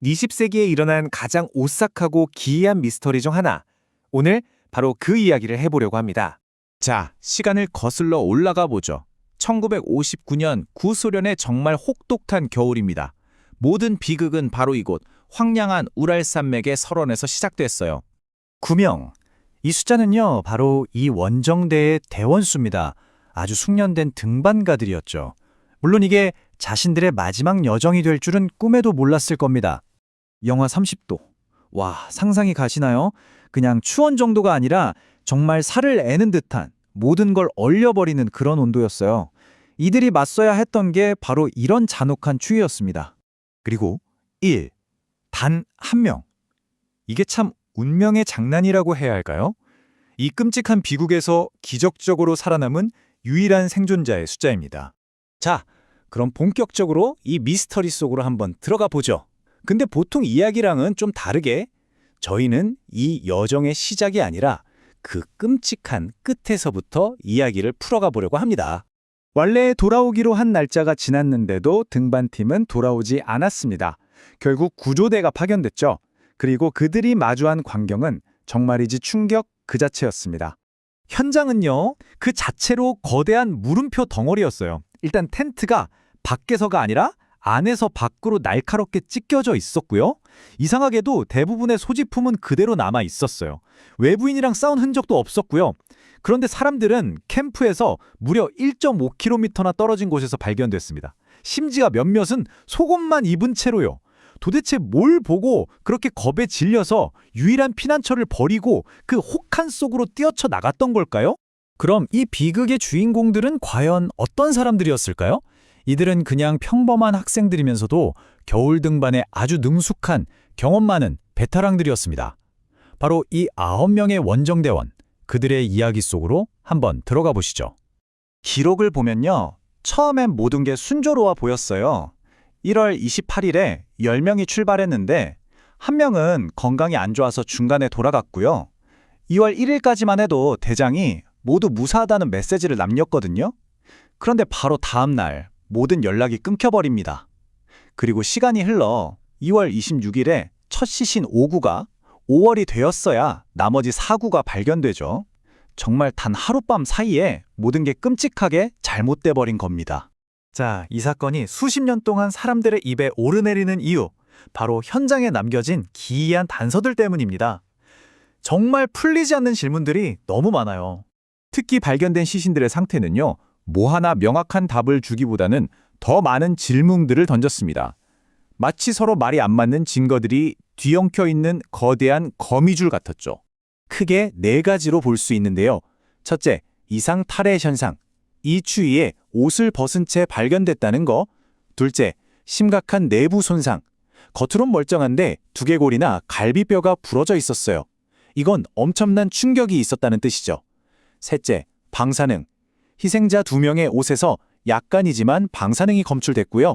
20세기에 일어난 가장 오싹하고 기이한 미스터리 중 하나. 오늘 바로 그 이야기를 해보려고 합니다. 자, 시간을 거슬러 올라가 보죠. 1959년 구소련의 정말 혹독한 겨울입니다. 모든 비극은 바로 이곳 황량한 우랄 산맥의 설원에서 시작됐어요. 9명. 이 숫자는요, 바로 이 원정대의 대원수입니다. 아주 숙련된 등반가들이었죠. 물론 이게 자신들의 마지막 여정이 될 줄은 꿈에도 몰랐을 겁니다. 영하 30도. 와, 상상이 가시나요? 그냥 추원 정도가 아니라 정말 살을 애는 듯한 모든 걸 얼려버리는 그런 온도였어요. 이들이 맞서야 했던 게 바로 이런 잔혹한 추위였습니다. 그리고 1. 단 한 명. 이게 참 운명의 장난이라고 해야 할까요? 이 끔찍한 비극에서 기적적으로 살아남은 유일한 생존자의 숫자입니다. 자, 그럼 본격적으로 이 미스터리 속으로 한번 들어가 보죠. 근데 보통 이야기랑은 좀 다르게 저희는 이 여정의 시작이 아니라 그 끔찍한 끝에서부터 이야기를 풀어가 보려고 합니다. 원래 돌아오기로 한 날짜가 지났는데도 등반팀은 돌아오지 않았습니다. 결국 구조대가 파견됐죠. 그리고 그들이 마주한 광경은 정말이지 충격 그 자체였습니다. 현장은요, 그 자체로 거대한 물음표 덩어리였어요. 일단 텐트가 밖에서가 아니라 안에서 밖으로 날카롭게 찢겨져 있었고요. 이상하게도 대부분의 소지품은 그대로 남아 있었어요. 외부인이랑 싸운 흔적도 없었고요. 그런데 사람들은 캠프에서 무려 1.5km나 떨어진 곳에서 발견됐습니다. 심지어 몇몇은 속옷만 입은 채로요. 도대체 뭘 보고 그렇게 겁에 질려서 유일한 피난처를 버리고 그 혹한 속으로 뛰어쳐 나갔던 걸까요? 그럼 이 비극의 주인공들은 과연 어떤 사람들이었을까요? 이들은 그냥 평범한 학생들이면서도 겨울 등반에 아주 능숙한 경험 많은 베테랑들이었습니다. 바로 이 9명의 원정대원, 그들의 이야기 속으로 한번 들어가 보시죠. 기록을 보면요, 처음엔 모든 게 순조로워 보였어요. 1월 28일에 10명이 출발했는데 한 명은 건강이 안 좋아서 중간에 돌아갔고요. 2월 1일까지만 해도 대장이 모두 무사하다는 메시지를 남겼거든요. 그런데 바로 다음 날 모든 연락이 끊겨버립니다. 그리고 시간이 흘러 2월 26일에 첫 시신 5구가 5월이 되었어야 나머지 4구가 발견되죠. 정말 단 하룻밤 사이에 모든 게 끔찍하게 잘못돼 버린 겁니다. 자, 이 사건이 수십 년 동안 사람들의 입에 오르내리는 이유, 바로 현장에 남겨진 기이한 단서들 때문입니다. 정말 풀리지 않는 질문들이 너무 많아요. 특히 발견된 시신들의 상태는요, 뭐 하나 명확한 답을 주기보다는 더 많은 질문들을 던졌습니다. 마치 서로 말이 안 맞는 증거들이 뒤엉켜 있는 거대한 거미줄 같았죠. 크게 4가지로 볼 수 있는데요. 첫째, 이상 탈해 현상. 이 추위에 옷을 벗은 채 발견됐다는 거. 둘째, 심각한 내부 손상. 겉으론 멀쩡한데 두개골이나 갈비뼈가 부러져 있었어요. 이건 엄청난 충격이 있었다는 뜻이죠. 셋째, 방사능. 희생자 2명의 옷에서 약간이지만 방사능이 검출됐고요.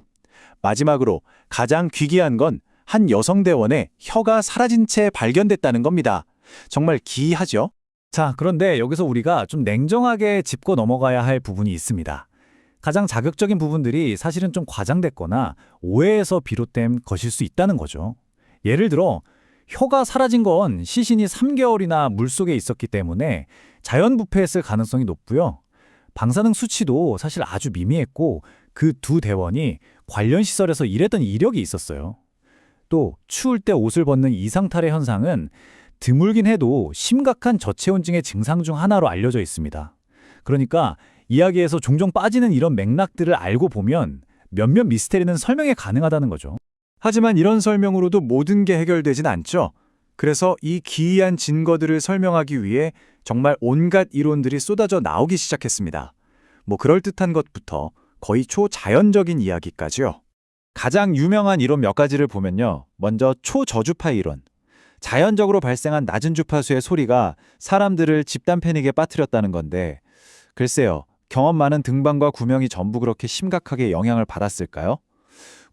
마지막으로 가장 귀기한 건 한 여성대원의 혀가 사라진 채 발견됐다는 겁니다. 정말 기이하죠? 자, 그런데 여기서 우리가 좀 냉정하게 짚고 넘어가야 할 부분이 있습니다. 가장 자극적인 부분들이 사실은 좀 과장됐거나 오해에서 비롯된 것일 수 있다는 거죠. 예를 들어, 혀가 사라진 건 시신이 3개월이나 물속에 있었기 때문에 자연부패했을 가능성이 높고요. 방사능 수치도 사실 아주 미미했고 그 두 대원이 관련 시설에서 일했던 이력이 있었어요. 또 추울 때 옷을 벗는 이상탈의 현상은 드물긴 해도 심각한 저체온증의 증상 중 하나로 알려져 있습니다. 그러니까 이야기에서 종종 빠지는 이런 맥락들을 알고 보면 몇몇 미스테리는 설명이 가능하다는 거죠. 하지만 이런 설명으로도 모든 게 해결되진 않죠. 그래서 이 기이한 증거들을 설명하기 위해 정말 온갖 이론들이 쏟아져 나오기 시작했습니다. 뭐 그럴듯한 것부터 거의 초자연적인 이야기까지요. 가장 유명한 이론 몇 가지를 보면요. 먼저 초저주파 이론. 자연적으로 발생한 낮은 주파수의 소리가 사람들을 집단 패닉에 빠뜨렸다는 건데, 글쎄요, 경험 많은 등반과 구명이 전부 그렇게 심각하게 영향을 받았을까요?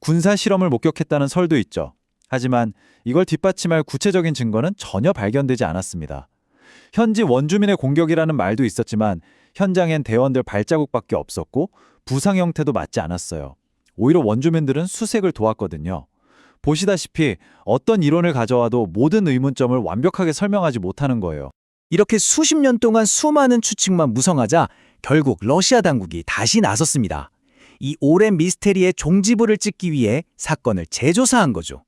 군사 실험을 목격했다는 설도 있죠. 하지만 이걸 뒷받침할 구체적인 증거는 전혀 발견되지 않았습니다. 현지 원주민의 공격이라는 말도 있었지만 현장엔 대원들 발자국밖에 없었고 부상 형태도 맞지 않았어요. 오히려 원주민들은 수색을 도왔거든요. 보시다시피 어떤 이론을 가져와도 모든 의문점을 완벽하게 설명하지 못하는 거예요. 이렇게 수십 년 동안 수많은 추측만 무성하자 결국 러시아 당국이 다시 나섰습니다. 이 오랜 미스테리의 종지부를 찍기 위해 사건을 재조사한 거죠.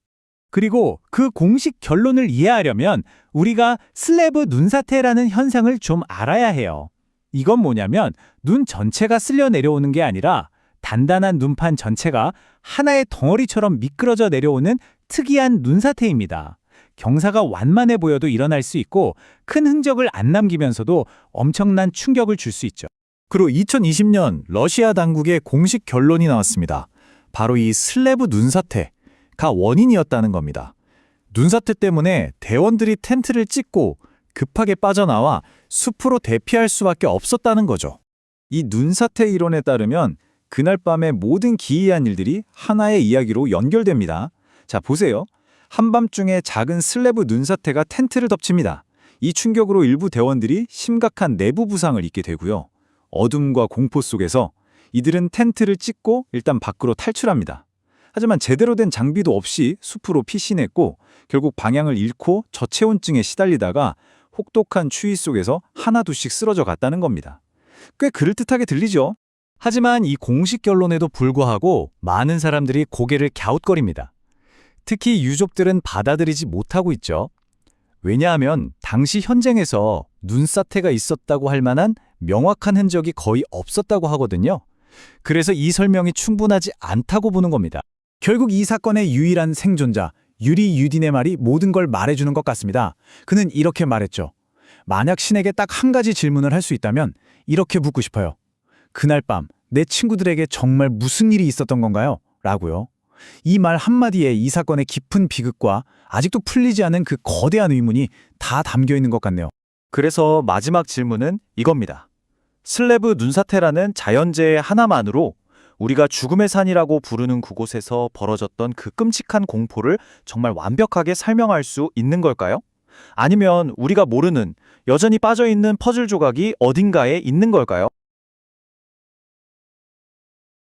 그리고 그 공식 결론을 이해하려면 우리가 슬래브 눈사태라는 현상을 좀 알아야 해요. 이건 뭐냐면 눈 전체가 쓸려 내려오는 게 아니라 단단한 눈판 전체가 하나의 덩어리처럼 미끄러져 내려오는 특이한 눈사태입니다. 경사가 완만해 보여도 일어날 수 있고 큰 흔적을 안 남기면서도 엄청난 충격을 줄 수 있죠. 그리고 2020년 러시아 당국의 공식 결론이 나왔습니다. 바로 이 슬래브 눈사태가 원인이었다는 겁니다. 눈사태 때문에 대원들이 텐트를 찍고 급하게 빠져나와 숲으로 대피할 수밖에 없었다는 거죠. 이 눈사태 이론에 따르면 그날 밤의 모든 기이한 일들이 하나의 이야기로 연결됩니다. 자, 보세요. 한밤중에 작은 슬래브 눈사태가 텐트를 덮칩니다. 이 충격으로 일부 대원들이 심각한 내부 부상을 입게 되고요. 어둠과 공포 속에서 이들은 텐트를 찍고 일단 밖으로 탈출합니다. 하지만 제대로 된 장비도 없이 숲으로 피신했고 결국 방향을 잃고 저체온증에 시달리다가 혹독한 추위 속에서 하나둘씩 쓰러져 갔다는 겁니다. 꽤 그럴듯하게 들리죠? 하지만 이 공식 결론에도 불구하고 많은 사람들이 고개를 갸웃거립니다. 특히 유족들은 받아들이지 못하고 있죠. 왜냐하면 당시 현장에서 눈사태가 있었다고 할 만한 명확한 흔적이 거의 없었다고 하거든요. 그래서 이 설명이 충분하지 않다고 보는 겁니다. 결국 이 사건의 유일한 생존자 유리 유딘의 말이 모든 걸 말해주는 것 같습니다. 그는 이렇게 말했죠. 만약 신에게 딱 한 가지 질문을 할 수 있다면 이렇게 묻고 싶어요. 그날 밤 내 친구들에게 정말 무슨 일이 있었던 건가요? 라고요. 이 말 한마디에 이 사건의 깊은 비극과 아직도 풀리지 않은 그 거대한 의문이 다 담겨 있는 것 같네요. 그래서 마지막 질문은 이겁니다. 슬래브 눈사태라는 자연재해 하나만으로 우리가 죽음의 산이라고 부르는 그곳에서 벌어졌던 그 끔찍한 공포를 정말 완벽하게 설명할 수 있는 걸까요? 아니면 우리가 모르는 여전히 빠져있는 퍼즐 조각이 어딘가에 있는 걸까요?